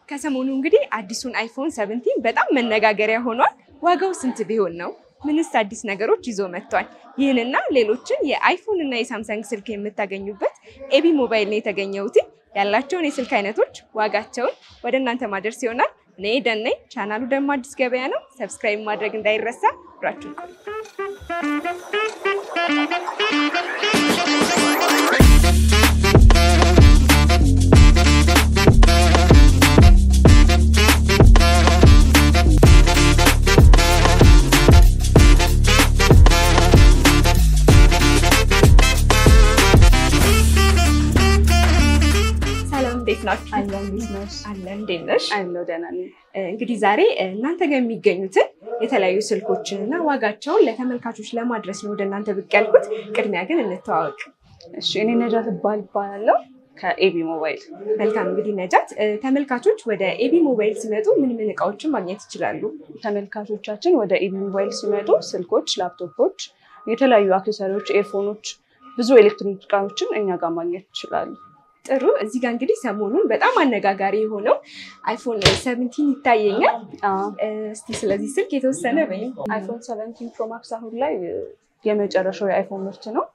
ከሰሞኑ እንግዲህ አዲሱን አይፎን 17 በጣም መነጋገሪያ ሆኗል። ዋጋው ስንት ቢሆን ነው? ምንስ አዲስ ነገሮች ይዞ መጥቷል? ይህንና ሌሎችን የአይፎን እና የሳምሰንግ ስልክ የምታገኙበት ኤቢ ሞባይል ነው የተገኘሁት። ያላቸውን የስልክ አይነቶች ዋጋቸውን ወደ እናንተ ማድረስ ይሆናል። እኔ ኤደን ነኝ። ቻናሉ ደግሞ አዲስ ገበያ ነው። ሰብስክራይብ ማድረግ እንዳይረሳ። ብራችሁ እንግዲህ ዛሬ እናንተ ጋር የሚገኙትን የተለያዩ ስልኮችንና ዋጋቸውን ለተመልካቾች ለማድረስ ነው ወደ እናንተ ብቅ ያልኩት። ቅድሚያ ግን እንተዋወቅ። እሺ እኔ ነጃት እባላለሁ ከኤቢ ሞባይል። መልካም እንግዲህ ነጃት፣ ተመልካቾች ወደ ኤቢ ሞባይል ሲመጡ ምን እቃዎችን ማግኘት ይችላሉ? ተመልካቾቻችን ወደ ኤቢ ሞባይል ሲመጡ ስልኮች፣ ላፕቶፖች፣ የተለያዩ አክሰሰሪዎች፣ ኤርፎኖች፣ ብዙ ኤሌክትሮኒክ እቃዎችን እኛ ጋር ማግኘት ይችላሉ። ጥሩ። እዚህ ጋር እንግዲህ ሰሞኑን በጣም አነጋጋሪ የሆነው አይፎን 17 ይታየኛል። እስቲ ስለዚህ ስልክ የተወሰነ በይ። አይፎን 17 ፕሮ ማክስ አሁን ላይ የመጨረሻው የአይፎን ምርት ነው።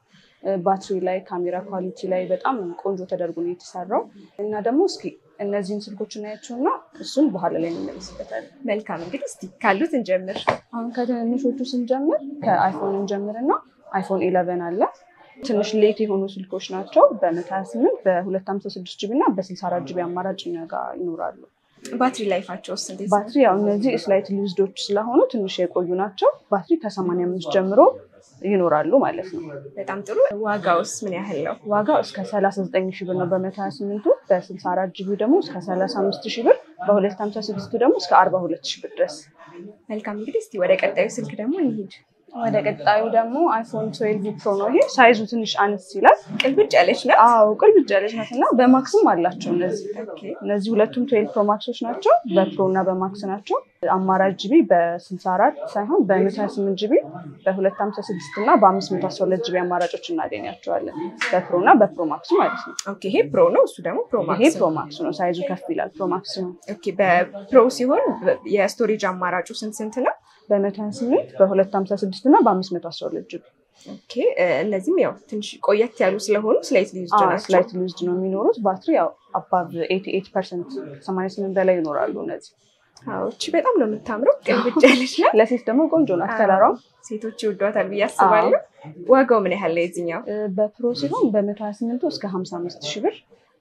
ባትሪ ላይ፣ ካሜራ ኳሊቲ ላይ በጣም ቆንጆ ተደርጎ ነው የተሰራው እና ደግሞ እስኪ እነዚህን ስልኮች እናያቸውና እሱን በኋላ ላይ እንመለስበታለን። መልካም እንግዲህ እስቲ ካሉት እንጀምር። አሁን ከትንሾቹ ስንጀምር ከአይፎን እንጀምርና አይፎን 11 አለ። ትንሽ ሌት የሆኑ ስልኮች ናቸው። በ128 በ256 ጂቢ እና በ64 ጂቢ አማራጭ እኛ ጋር ይኖራሉ። ባትሪ ላይፋቸው እንዴት ነው? ባትሪ ያው እነዚህ ስላይት ሊውዝዶች ስለሆኑ ትንሽ የቆዩ ናቸው። ባትሪ ከ85 ጀምሮ ይኖራሉ ማለት ነው። በጣም ጥሩ። ዋጋውስ ምን ያህል ነው? ዋጋው እስከ 39,000 ብር ነው በ128ቱ፣ በ64 ጂቢ ደግሞ እስከ 35,000 ብር፣ በ256 ደግሞ እስከ 42,000 ብር ድረስ። መልካም እንግዲህ እስቲ ወደ ቀጣዩ ስልክ ደግሞ እንሂድ። ወደ ቀጣዩ ደግሞ አይፎን 12 ፕሮ ነው። ይሄ ሳይዙ ትንሽ አነስ ይላል። ቅልብጭ ያለች ነው። አዎ ቅልብጭ ያለች ናት እና በማክስም አላቸው እነዚህ ሁለቱም 12 ፕሮ ማክሶች ናቸው። በፕሮ እና በማክስ ናቸው። አማራጭ ጂቢ በ64 ሳይሆን በ128 ጂቢ በ256 እና በ512 ጂቢ አማራጮች እናገኛቸዋለን። በፕሮ እና በፕሮ ማክስ ማለት ነው። ኦኬ ይሄ ፕሮ ነው፣ እሱ ደግሞ ፕሮ ማክስ። ይሄ ፕሮ ማክስ ነው። ሳይዙ ከፍ ይላል። ፕሮ ማክስ ነው። ኦኬ በፕሮ ሲሆን የስቶሬጅ አማራጩ ስንት ነው? በ128 በ256 እና በ512 ጂቢ። ኦኬ እነዚህም ያው ትንሽ ቆየት ያሉ ስለሆኑ ስላይት ሊውዝድ ናቸው። ስላይት ሊውዝድ ነው የሚኖሩት። ባትሪ ያው አባቭ 88% 88 በላይ ይኖራሉ እነዚህ። አዎ እቺ በጣም ነው የምታምረው። ቅልብጭ ያለች ነው። ለሴት ደግሞ ቆንጆ ናት። ከለሯ ሴቶች ይወዷታል ብዬ አስባለሁ። ዋጋው ምን ያህል ነው የዚህኛው? በፕሮ ሲሆን በ128 እስከ 55,000 ብር፣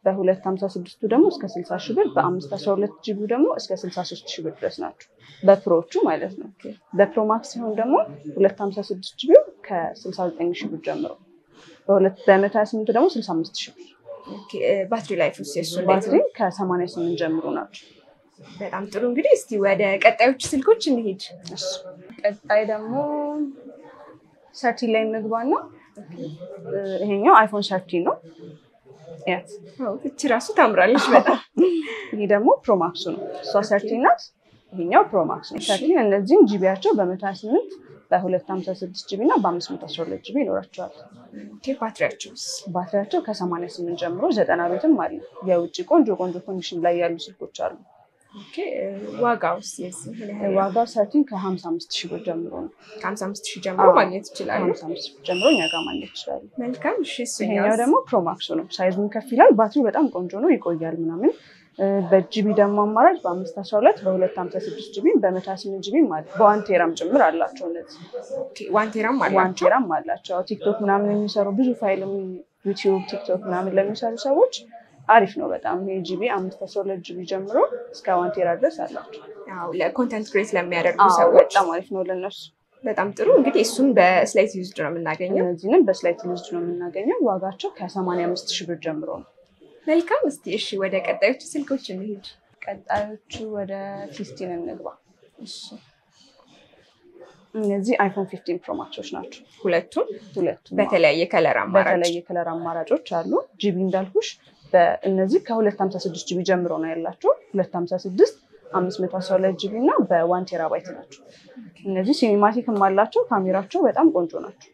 በ256 ደግሞ እስከ 60,000 ብር፣ በ512 ጂቢ ደግሞ እስከ 63,000 ብር ድረስ ናቸው በፕሮቹ ማለት ነው። በፕሮ ማክስ ሲሆን ደግሞ 256 ጂቢ ከ69,000 ብር ጀምሮ፣ በ128 ደግሞ 65,000 ብር። ኦኬ ባትሪ ላይፍ ውስጥ የሱ ባትሪ ከ88 ጀምሮ ናቸው። በጣም ጥሩ። እንግዲህ እስቲ ወደ ቀጣዮቹ ስልኮች እንሂድ። ቀጣይ ደግሞ 13 ላይ እንግባና ይሄኛው አይፎን 13 ነው። እቺ ራሱ ታምራለች በጣም። ይሄ ደግሞ ፕሮ ማክሱ ነው። እሷ 13 ናት፣ ይሄኛው ፕሮ ማክስ ነው። 13 እነዚህም ጂቢያቸው በ128 በ256 ጂቢ እና በ512 ጂቢ ይኖራቸዋል። ባትሪያቸው ከ88 ጀምሮ 90 ቤትም አለ። የውጭ ቆንጆ ኮንዲሽን ላይ ያሉ ስልኮች አሉ። ዋጋውስ? ዋጋው 13 ከ55,000 ብር ጀምሮ ነው። ከ55,000 ጀምሮ ማግኘት ይችላሉ። 55,000 ብር ጀምሮ እኛ ጋር ማግኘት ይችላሉ። መልካም። እሺ ይሄኛው ደግሞ ፕሮ ማክሱ ነው። ሳይዙን ከፍ ይላል። ባትሪው በጣም ቆንጆ ነው፣ ይቆያል ምናምን። በጂቢ ደግሞ አማራጭ በ512 በ256 ጂቢ በ128 ጂቢ ማለት በዋን ቴራም ጭምር አላቸው እነዚህ። ዋን ቴራም አላቸው። ቲክቶክ ምናምን የሚሰሩ ብዙ ፋይልም ዩቲዩብ፣ ቲክቶክ ምናምን ለሚሰሩ ሰዎች አሪፍ ነው በጣም። ይሄ ጂቢ 512 ጂቢ ጀምሮ እስከ ዋን ቴራ ድረስ አላቸው። አዎ ለኮንተንት ክሬት ለሚያደርጉ ሰዎች በጣም አሪፍ ነው ለነሱ። በጣም ጥሩ። እንግዲህ እሱን በስላይት ዩዝድ ነው የምናገኘው። እነዚህንም በስላይት ዩዝድ ነው የምናገኘው። ዋጋቸው ከ85,000 ብር ጀምሮ ነው። መልካም። እስቲ እሺ ወደ ቀጣዮቹ ስልኮች እንሂድ። ቀጣዮቹ ወደ 15 እንግባ። እሺ እነዚህ አይፎን 15 ፕሮ ማክሶች ናቸው። ሁለቱም በተለያየ ከለር አማራጮች አሉ። ጂቢ እንዳልኩሽ በእነዚህ ከ256 ጂቢ ጀምሮ ነው ያላቸው። 256 512 ጂቢ እና በ1 ቴራባይት ናቸው። እነዚህ ሲኒማቲክም አላቸው። ካሜራቸው በጣም ቆንጆ ናቸው።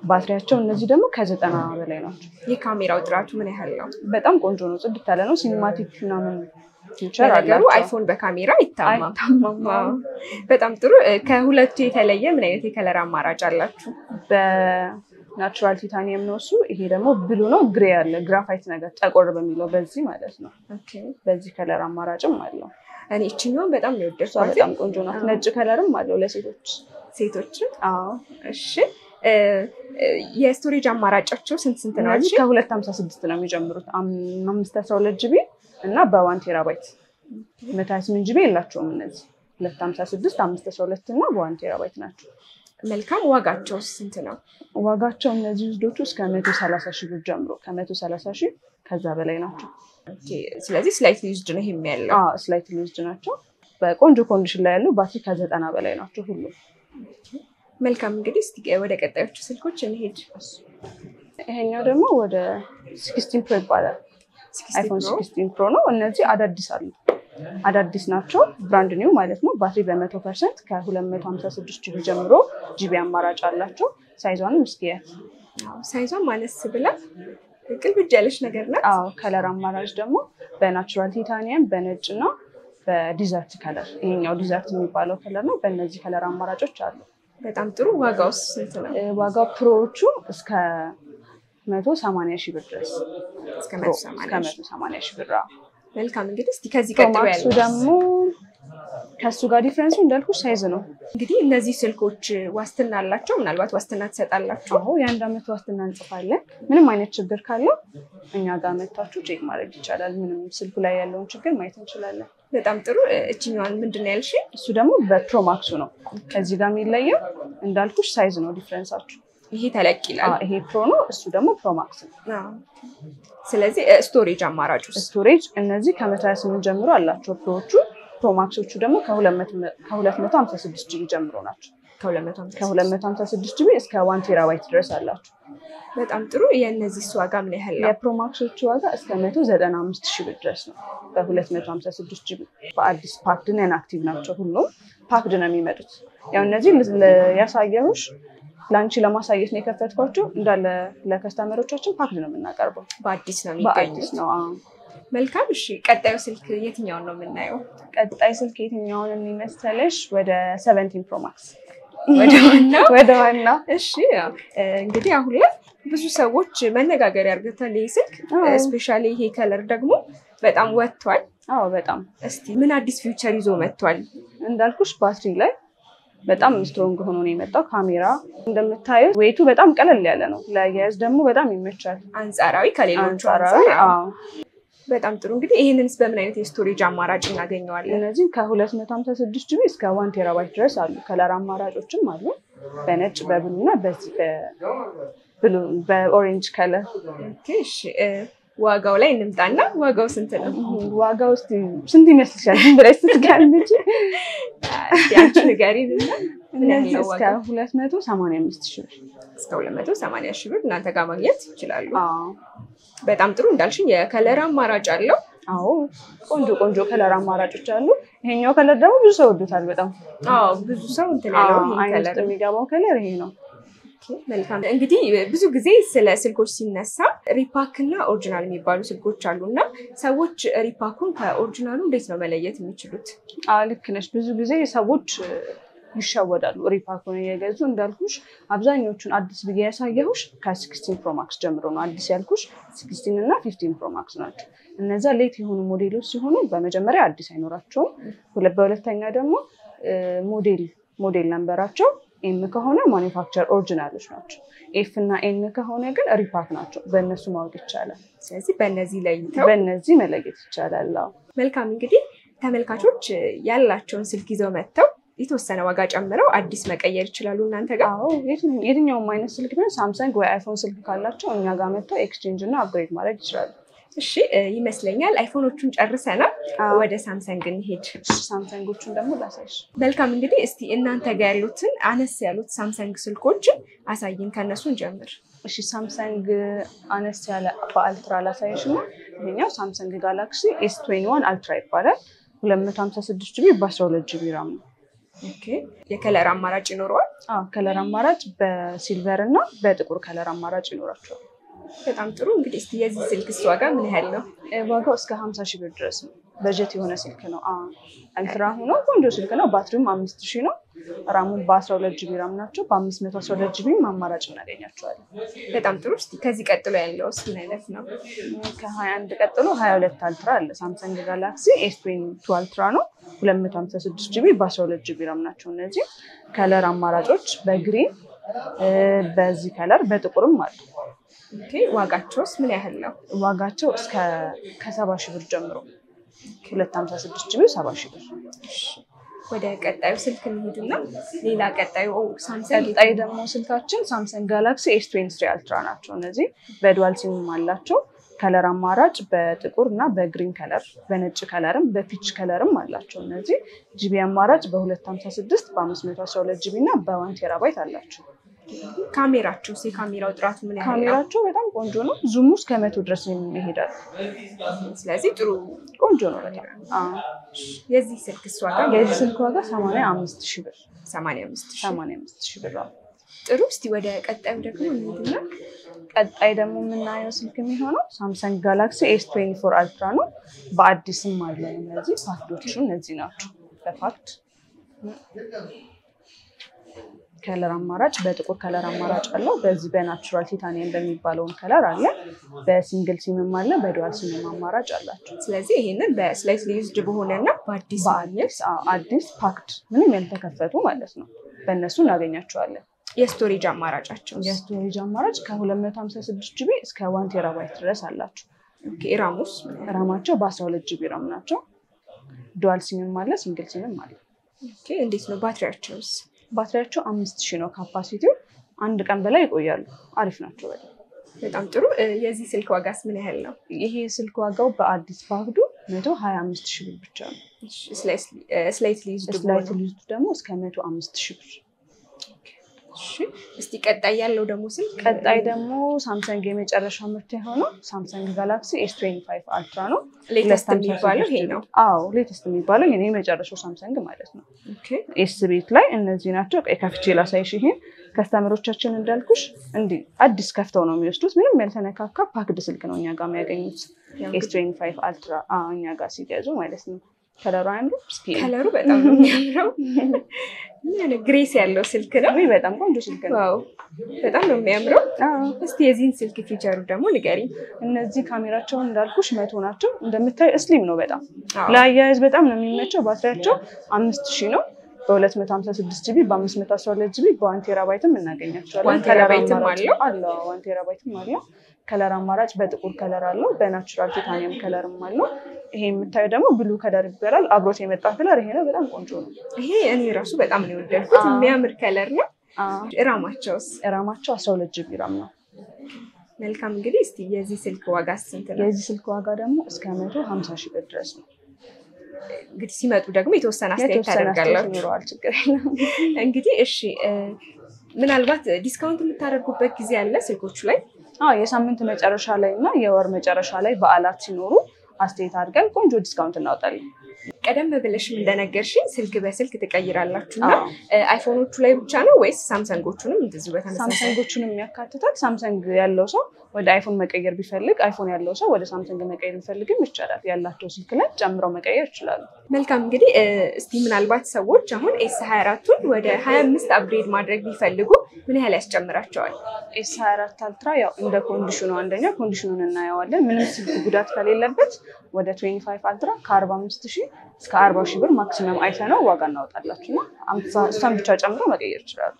ባትሪያቸው እነዚህ ደግሞ ከ90 በላይ ናቸው። የካሜራው ጥራቱ ምን ያህል ነው? በጣም ቆንጆ ነው። ጽድት ያለ ነው። ሲኒማቲክ ምናምን ፊውቸር ነገሩ አይፎን በካሜራ አይታማም። በጣም ጥሩ። ከሁለቱ የተለየ ምን አይነት የከለር አማራጭ አላችሁ? በናቹራል ቲታኒየም ነው እሱ። ይሄ ደግሞ ብሉ ነው፣ ግሬ ያለ ግራፋይት ነገር ጠቆር በሚለው በዚህ ማለት ነው። በዚህ ከለር አማራጭም አለው። እኔ እቺኛውን በጣም ነው የወደድኩት። በጣም ቆንጆ ናት። ነጭ ከለርም አለው ለሴቶች። አዎ እሺ። የስቶሬጅ አማራጫቸው ስንት ነው? እነዚህ ከ256 ነው የሚጀምሩት። 512 ጂቢ እና በ1 ቴራባይት 128 ጂቢ የላቸውም። እነዚህ 256 512 እና በ1 ቴራባይት ናቸው። መልካም። ዋጋቸው ስንት ነው? ዋጋቸው እነዚህ ውስዶቹ እስከ 130 ሺህ ብር ጀምሮ ከ130 ሺህ ከዛ በላይ ናቸው። ስለዚህ ስላይትሊ ዩዝድ ነው ይሄም ያለው? አዎ ስላይትሊ ዩዝድ ናቸው። በቆንጆ ኮንዲሽን ላይ ያሉ ባትሪ ከ90 በላይ ናቸው ሁሉ። መልካም። እንግዲህ እስቲ ወደ ቀጣዮቹ ስልኮች እንሄድ። ይሄኛው ደግሞ ወደ 16 ፕሮ ይባላል። አይፎን 16 ፕሮ ነው። እነዚህ አዳዲስ ናቸው። ብራንድ ኒው ማለት ነው። ባትሪ በ100% ከ256 ጂቢ ጀምሮ ጂቢ አማራጭ አላቸው። ሳይዟንም እስኪያት ሳይዟን ማነስ ብላ ቅልብጅ ያለች ነገር ናት። አዎ ከለር አማራጭ ደግሞ በናቹራል ቲታኒየም በነጭና በዲዘርት ከለር። ይሄኛው ዲዘርት የሚባለው ከለር ነው። በእነዚህ ከለር አማራጮች አሉ። በጣም ጥሩ። ዋጋውስ ስንት ነው? ዋጋው ፕሮዎቹ እስከ 180 ሺህ ብር ድረስ እስከ 180 ሺህ ብር። መልካም። እንግዲህ እስቲ ከዚህ ቀጥሎ ያለው ደግሞ ከሱ ጋር ዲፈረንሱ እንዳልኩሽ ሳይዝ ነው። እንግዲህ እነዚህ ስልኮች ዋስትና አላቸው? ምናልባት ዋስትና ትሰጣላችሁ? አዎ የ1 ዓመት ዋስትና እንጽፋለን። ምንም አይነት ችግር ካለው እኛ ጋር መታችሁ ቼክ ማድረግ ይቻላል። ምንም ስልኩ ላይ ያለውን ችግር ማየት እንችላለን። በጣም ጥሩ። እቺኛዋን ምንድን ነው ያልሽ? እሱ ደግሞ በፕሮ ማክሱ ነው። ከዚህ ጋር የሚለየው እንዳልኩሽ ሳይዝ ነው ዲፈረንሳችሁ። ይሄ ተለቅ ይላል። ይሄ ፕሮ ነው፣ እሱ ደግሞ ፕሮ ማክስ ነው። ስለዚህ ስቶሬጅ አማራጭ ስቶሬጅ እነዚህ ከ128 ጀምሮ አላቸው ፕሮዎቹ። ፕሮ ማክሶቹ ደግሞ ከ256 ጂቢ ጀምሮ ናቸው። ከ256 ጂቢ እስከ 1 ቴራባይት ድረስ አላቸው። በጣም ጥሩ። የእነዚህ ዋጋ ምን ያህል ነው? የፕሮ ማክሶቹ ዋጋ እስከ 195 ሺህ ብር ድረስ ነው። በ256 ጂቢ በአዲስ ፓክድ ነን አክቲቭ ናቸው። ሁሉም ፓክድ ነው የሚመጡት። ያው እነዚህ ያሳየሁሽ ላንቺ ለማሳየት ነው የከፈትኳቸው። እንዳለ ለከስተመሮቻችን ፓክድ ነው የምናቀርበው። በአዲስ ነው የሚገኙት ነው። መልካም። እሺ ቀጣዩ ስልክ የትኛውን ነው የምናየው? ቀጣይ ስልክ የትኛውን የሚመስለሽ? ወደ 17 ፕሮ ማክስ ወደ ዋናው። እሺ እንግዲህ አሁን ላይ ብዙ ሰዎች መነጋገሪያ አድርገውታል ይሄ ስልክ። ስፔሻሊ ይሄ ከለር ደግሞ በጣም ወጥቷል። አዎ በጣም። እስቲ ምን አዲስ ፊውቸር ይዞ መጥቷል? እንዳልኩሽ ባትሪ ላይ በጣም ስትሮንግ ሆኖ ነው የመጣው። ካሜራ እንደምታዩት ዌይቱ በጣም ቀለል ያለ ነው። ለአያያዝ ደግሞ በጣም ይመቻል አንጻራዊ ከሌሎቹ አንጻር። በጣም ጥሩ። እንግዲህ ይሄንንስ በምን አይነት የስቶሬጅ አማራጭ እናገኘዋለን? እነዚህ ከ256 ጂቢ እስከ 1 ቴራባይት ድረስ አሉ። ከለር አማራጮችም አሉ። በነጭ በብሉ እና በኦሬንጅ ከለር። እሺ ዋጋው ላይ እንምጣና ዋጋው ስንት ነው? ዋጋው ስንት ይመስልሻል? ብለሽ ስትገምጪ ያንቺ ንገሪንና እነዚህ እስከ 285 ሺህ ብር እስከ 280 ሺህ ብር እናንተ ጋር ማግኘት ይችላሉ። በጣም ጥሩ። እንዳልሽኝ የከለር አማራጭ አለው። አዎ ቆንጆ ከለር አማራጮች አሉ። ይሄኛው ከለር ደግሞ ብዙ ሰው ወዶታል በጣም። ብዙ ሰው እንትን ያለው ይሄ ከለር የሚገባው ከለር ይሄ ነው። መልካም። እንግዲህ ብዙ ጊዜ ስለ ስልኮች ሲነሳ ሪፓክ እና ኦሪጂናል የሚባሉ ስልኮች አሉና ሰዎች ሪፓኩን ከኦሪጂናሉ እንዴት ነው መለየት የሚችሉት? ልክ ነሽ። ብዙ ጊዜ ሰዎች ይሻወዳሉ ሪፓኩን እየገዙ። እንዳልኩሽ አብዛኞቹን አዲስ ብዬ ያሳየሁሽ ከ16 ፕሮ ማክስ ጀምሮ ነው። አዲስ ያልኩሽ 16 እና 15 ፕሮ ማክስ ናቸው። እነዛ ሌት የሆኑ ሞዴሎች ሲሆኑ በመጀመሪያ አዲስ አይኖራቸውም። በሁለተኛ ደግሞ ሞዴል ነምበራቸው ኤም ከሆነ ማኒፋክቸር ኦሪጂናሎች ናቸው። ኤፍ እና ኤን ከሆነ ግን ሪፓክ ናቸው። በእነሱ ማወቅ ይቻላል። ስለዚህ በእነዚህ መለየት ይቻላል። መልካም። እንግዲህ ተመልካቾች ያላቸውን ስልክ ይዘው መጥተው የተወሰነ ዋጋ ጨምረው አዲስ መቀየር ይችላሉ እናንተ ጋር? የትኛውም አይነት ስልክ ቢሆን ሳምሰንግ ወይ አይፎን ስልክ ካላቸው እኛ ጋር መጥተው ኤክስቼንጅ እና አፕግሬድ ማድረግ ይችላሉ። እሺ ይመስለኛል አይፎኖቹን ጨርሰናል። ወደ ሳምሰንግ እንሄድ። ሳምሰንጎቹን ደግሞ ላሳይሽ። መልካም። እንግዲህ እስቲ እናንተ ጋር ያሉትን አነስ ያሉት ሳምሰንግ ስልኮችን አሳይን። ከነሱን ጀምር። እሺ ሳምሰንግ አነስ ያለ በአልትራ ላሳይሽ ነው። ይሄኛው ሳምሰንግ ጋላክሲ S21 አልትራ ይባላል። 256 ጂቢ በ12 ጂቢ ራም ነው። የከለር አማራጭ ይኖረዋል? ከለር አማራጭ በሲልቨር እና በጥቁር ከለር አማራጭ ይኖራቸዋል። በጣም ጥሩ። እንግዲህ እስቲ የዚህ ስልክ ዋጋ ምን ያህል ነው? ዋጋው እስከ 50 ሺህ ብር ድረስ ነው። በጀት የሆነ ስልክ ነው። አልትራ ሆኖ ቆንጆ ስልክ ነው። ባትሪውም 5000 ነው። ራሙ በ12 ጂቢ ራም ናቸው። በ512 ጂቢ አማራጭ እናገኛቸዋለን። በጣም ጥሩ። እስቲ ከዚህ ቀጥሎ ያለው ምን አይነት ነው? ከ21 ቀጥሎ 22 አልትራ አለ። ሳምሰንግ ጋላክሲ S22 አልትራ ነው። 256 ጂቢ በ12 ጂቢ ራም ናቸው። እነዚህ ከለር አማራጮች በግሪን በዚህ ከለር በጥቁርም አሉ። ኦኬ ዋጋቸውስ ምን ያህል ነው? ዋጋቸው እስከ ከ70,000 ብር ጀምሮ 256 ጂቢ 70,000 ብር። ወደ ቀጣዩ ስልክ እንሂድና ሌላ ቀጣዩ ሳምሰንግ ቀጣይ ደግሞ ስልካችን ሳምሰንግ ጋላክሲ S23 አልትራ ናቸው። እነዚህ በዱዋል ሲም አላቸው። ከለር አማራጭ በጥቁር እና በግሪን ከለር በነጭ ከለርም በፒች ከለርም አላቸው። እነዚህ ጂቢ አማራጭ በ256 በ512 ጂቢ እና በ1 ቴራባይት አላቸው። ካሜራቸው የካሜራው ጥራቱ ምን ያህል ነው? ካሜራቸው በጣም ቆንጆ ነው። ዙሙ እስከ 100 ድረስ ይሄዳል። ስለዚህ ጥሩ ቆንጆ ነው በጣም። የዚህ ስልክ ዋጋ 85,000 ብር 85,000 ብር። ጥሩ። እስቲ ወደ ቀጣዩ ደግሞ እንሂድና ቀጣይ ደግሞ የምናየው ስልክ የሚሆነው ሳምሰንግ ጋላክሲ S24 አልትራ ነው። በአዲስም አለ። እነዚህ ፓክዶቹ እነዚህ ናቸው። በፓክድ ከለር አማራጭ በጥቁር ከለር አማራጭ አለው። በዚህ በናቹራል ቲታኒየም በሚባለውን ከለር አለ። በሲንግል ሲምም አለ። በዱዋል ሲምም አማራጭ አላቸው። ስለዚህ ይሄንን በስላይስሊ ዩዝድ በሆነና በአዲስ አዲስ ፓክድ ምንም ያልተከፈቱ ማለት ነው። በእነሱ እናገኛቸዋለን። የስቶሬጅ አማራጫቸው የስቶሬጅ ከ256 ጂቢ እስከ 1 ቴራባይት ድረስ አላቸው። ኦኬ ራሙስ ራማቸው በ12 ጂቢ ራም ናቸው። ዱዋል ሲምም አለ፣ ሲንግል ሲምም አለ። ኦኬ እንዴት ነው ባትሪያቸውስ? ባትሪያቸው 5000 ነው ካፓሲቲው። አንድ ቀን በላይ ይቆያሉ። አሪፍ ናቸው በጣም ጥሩ። የዚህ ስልክ ዋጋስ ምን ያህል ነው? ይሄ ስልክ ዋጋው በአዲስ ፓክዱ 125,000 ብር ብቻ ነው። ስላይትሊ ዩዝድ ደግሞ እስከ 105,000 ብር። እስቲ ቀጣይ ያለው ደግሞ ስልክ ቀጣይ ደግሞ ሳምሰንግ የመጨረሻ ምርት የሆነው ሳምሰንግ ጋላክሲ S25 አልትራ ነው። ሌተስት የሚባለው ይሄ ነው። ሌተስት የሚባለው ይሄ የመጨረሻው ሳምሰንግ ማለት ነው። ኦኬ ኤስ ቤት ላይ እነዚህ ናቸው። ከፍቼ ላሳይሽ። ይሄን ከስተመሮቻችን እንዳልኩሽ እንዲህ አዲስ ከፍተው ነው የሚወስዱት። ምንም ያልተነካካ ፓክድ ስልክ ነው እኛ ጋር የሚያገኙት። S25 አልትራ እኛ ጋር ሲገዙ ማለት ነው። ከለሩ አያምሩ? ከለሩ በጣም ነው የሚያምረው። ግሬስ ያለው ስልክ ነው። በጣም ቆንጆ ስልክ ነው። ዋው በጣም ነው የሚያምረው። እስቲ የዚህን ስልክ ፊቸሩ ደግሞ ንገሪኝ። እነዚህ ካሜራቸውን እንዳልኩሽ 100 ናቸው። እንደምታዩ ስሊም ነው በጣም ለአያያዝ በጣም ነው የሚመቸው። ባትሪያቸው 5000 ነው። በ256 ጂቢ በ512 ጂቢ በ1 ቴራባይትም እናገኛቸዋለን። 1 ቴራባይትም አለው። 1 ቴራባይትም አለው። ከለር አማራጭ በጥቁር ከለር አለው። በናቹራል ቲታኒየም ከለርም አለው። ይሄ የምታዩ ደግሞ ብሉ ከለር ይባላል። አብሮት የመጣ ከለር ይሄ ነው። በጣም ቆንጆ ነው። ይሄ እኔ ራሱ በጣም ነው የወደድኩት። የሚያምር ከለር ነው። ራማቸው 12 ጂቢ ራም ነው። መልካም። እንግዲህ እስቲ የዚህ ስልክ ዋጋ ስንት ነው? የዚህ ስልክ ዋጋ ደግሞ እስከ 150,000 ብር ድረስ ነው። እንግዲህ ሲመጡ ደግሞ የተወሰነ አስተያየት ታደርጋላችሁ። ችግር የለም። እንግዲህ እሺ ምናልባት ዲስካውንት የምታደርጉበት ጊዜ አለ ስልኮቹ ላይ? የሳምንት መጨረሻ ላይ እና የወር መጨረሻ ላይ በዓላት ሲኖሩ አስተያየት አድርገን ቆንጆ ዲስካውንት እናወጣለን። ቀደም ብለሽም እንደነገርሽኝ ስልክ በስልክ ትቀይራላችሁና አይፎኖቹ ላይ ብቻ ነው ወይስ ሳምሰንጎቹንም እንደዚሁ በተመሳሳይ? ሳምሰንጎቹንም ያካትታል። ሳምሰንግ ያለው ሰው ወደ አይፎን መቀየር ቢፈልግ፣ አይፎን ያለው ሰው ወደ ሳምሰንግ መቀየር ቢፈልግም ይቻላል። ያላቸው ስልክ ላይ ጨምረው መቀየር ይችላሉ። መልካም። እንግዲህ እስቲ ምናልባት ሰዎች አሁን S24ቱን ወደ 25 አፕግሬድ ማድረግ ቢፈልጉ ምን ያህል ያስጨምራቸዋል? S24 አልትራ ያው እንደ ኮንዲሽኑ አንደኛ ኮንዲሽኑን እናየዋለን። ምንም ስልክ ጉዳት ከሌለበት ወደ 25 አልትራ ከ45,000 እስከ 40,000 ብር ማክሲመም አይተነው ዋጋ እናወጣላችሁና እሷን ብቻ ጨምረው መቀየር ይችላሉ።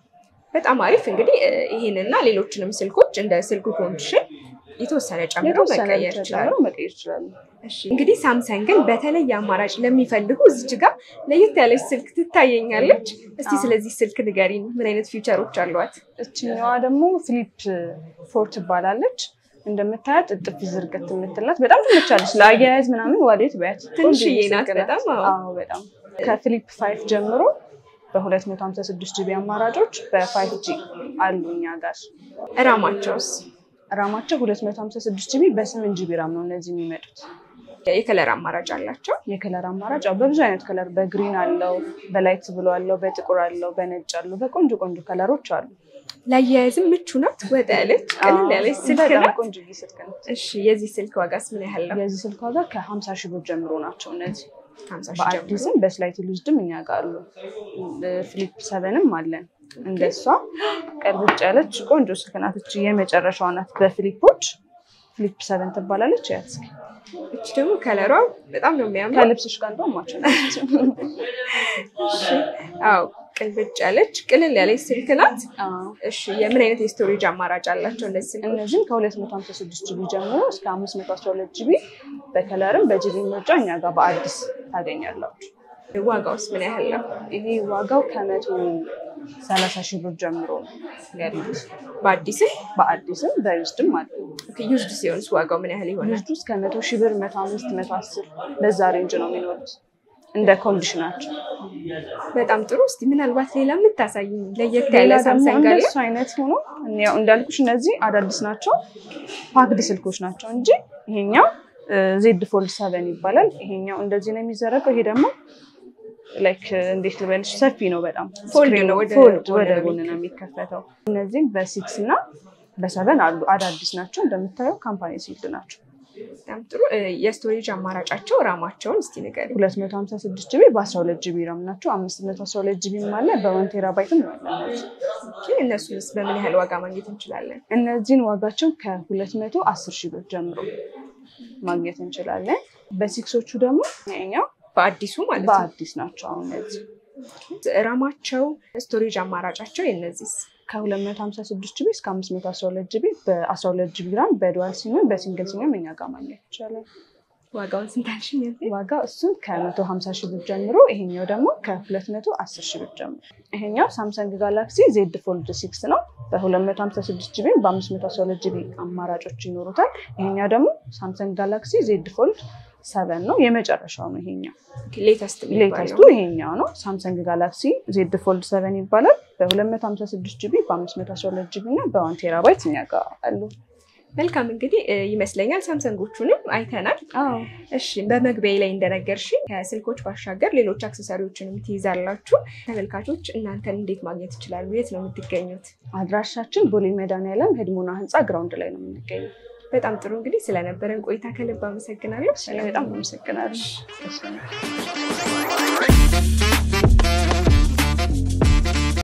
በጣም አሪፍ። እንግዲህ ይሄንና ሌሎችንም ስልኮች እንደ ስልኩ ኮንዲሽን የተወሰነ ጨምረው መቀየር ይችላሉ። እሺ እንግዲህ ሳምሰንግን በተለየ አማራጭ ለሚፈልጉ እዚች ጋር ለየት ያለች ስልክ ትታየኛለች። እስቲ ስለዚህ ስልክ ንገሪን። ምን አይነት ፊቸሮች አሏት? እችኛዋ ደግሞ ፍሊፕ 4 ትባላለች። እንደምታያት እጥፍ ዝርግት የምትላት በጣም ትመቻለች። ለአያያዝ ምናምን ዋሌት በያት ትንሽዬ ናት በጣም። በጣም ከፍሊፕ 5 ጀምሮ በ256 ጂቢ አማራጮች በ5G አሉ እኛ ጋር። ራማቸው 256 256 ጂቢ በ8 ጂቢ ራም ነው እነዚህ የሚመጡት። የከለር አማራጭ አላቸው? የከለር አማራጭ በብዙ አይነት ከለር በግሪን አለው፣ በላይት ብሉ አለው፣ በጥቁር አለው፣ በነጭ አለው፣ በቆንጆ ቆንጆ ከለሮች አሉ። ላያያዝም ምቹ ናት። ወጣ ያለች ቅልል ያለች ስልክ ናት። ቆንጆ ስልክ ናት። እሺ የዚህ ስልክ ዋጋስ ምን ያህል ነው? የዚህ ስልክ ዋጋ ከ50 ሺህ ብር ጀምሮ ናቸው እነዚህ። 50 ሺህ በአዲስም በስላይት ሉዝድም እኛ ጋር አሉ። ፍሊፕ 7ም አለን እንደሷ ቀልብጭ ያለች ቆንጆ ስልክ ናት። እቺ የመጨረሻዋ ናት በፍሊፖች ፍሊፕ 7 ትባላለች። ያስክ እቺ ደግሞ ከለሯ በጣም ነው የሚያምረው። ከልብስሽ ጋር እንደውም ማች ነው። እሺ አው ቀልብጭ ያለች ቅልል ያለች ስልክ ናት። እሺ የምን አይነት የስቶሬጅ አማራጭ አላቸው እነዚህ ስልኮች? እነዚህም ከ256 ጂቢ ጀምሮ እስከ 512 ጂቢ በከለርም በጂቢ ምርጫ እኛ ጋር በአዲስ ታገኛላችሁ። ዋጋውስ ምን ያህል ነው? ይሄ ዋጋው ከ130 ሺህ ብር ጀምሮ ነው ያሉት። በአዲስም በዩዝድም ማለት ነው። ዩዝድ ሲሆንስ ዋጋው ምን ያህል ይሆናል? ዩዝድ እስከ 100 ሺህ ብር፣ 105፣ 110 በዛ ሬንጅ ነው የሚኖሩት እንደ ኮንዲሽናቸው። በጣም ጥሩ። እስቲ ምናልባት ሌላ የምታሳይኝ ለየት ያለ ሳምሰንግ አለ? እንደሱ አይነት ሆኖ ያው እንዳልኩሽ እነዚህ አዳዲስ ናቸው፣ ፓክድ ስልኮች ናቸው እንጂ ይሄኛው ዜድ ፎልድ 7 ይባላል። ይሄኛው እንደዚህ ነው የሚዘረገው። ይሄ ደግሞ ላይክ እንዴት ልበልሽ ሰፊ ነው በጣም ፎልድ ነው ወደ ጎን ነው የሚከፈተው። እነዚህም በ6 እና በ7 አሉ፣ አዳዲስ ናቸው። እንደምታየው ካምፓኒ ሲልድ ናቸው። በጣም ጥሩ። የስቶሬጅ አማራጫቸው ራማቸውን እስቲ ንገሪኝ። 256 ጂቢ በ12 ጂቢ ራም ናቸው። 512 ጂቢ አለ በ1 ቴራባይትም ማለት ነው። እነሱስ በምን ያህል ዋጋ ማግኘት እንችላለን? እነዚህን ዋጋቸው ከ210 ሺህ ብር ጀምሮ ማግኘት እንችላለን። በሲክሶቹ ደግሞ ይሄኛው በአዲሱ ማለት ነው በአዲስ ናቸው። አሁን እነዚህ ራማቸው ስቶሬጅ አማራጫቸው የነዚህስ ከ256 ጂቢ እስከ 512 ጂቢ በ12 ጂቢ ራም በዱዋል ሲም በሲንግል ሲም እኛ ጋር ማግኘት ይቻላል። ዋጋውን ስንት አልሽኝ? ዋጋ እሱን ከ150 ሺህ ብር ጀምሮ፣ ይሄኛው ደግሞ ከ210 ሺህ ብር ጀምሮ። ይሄኛው ሳምሰንግ ጋላክሲ ዜድ ፎልድ 6 ነው። በ256 ጂቢ በ512 ጂቢ አማራጮች ይኖሩታል። ይሄኛው ደግሞ ሳምሰንግ ጋላክሲ ዜድ ፎልድ 7 ነው። የመጨረሻው ነው ይሄኛው። ሌተስቱ ይሄኛው ነው። ሳምሰንግ ጋላክሲ ዜድ ፎልድ 7 ይባላል። በ256 ጂቢ በ512 ጂቢ እና በ1 ቴራባይት እኛ ጋር አሉ። መልካም እንግዲህ ይመስለኛል ሳምሰንጎቹንም አይተናል። እሺ በመግቢያ ላይ እንደነገርሽ ከስልኮች ባሻገር ሌሎች አክሰሰሪዎችንም ትይዛላችሁ። ተመልካቾች እናንተን እንዴት ማግኘት ይችላሉ? የት ነው የምትገኙት? አድራሻችን ቦሌ መድኃኒዓለም ሄድሞና ህንፃ ግራውንድ ላይ ነው የምንገኘው። በጣም ጥሩ። እንግዲህ ስለነበረን ቆይታ ከልብ አመሰግናለሁ። በጣም አመሰግናለሁ።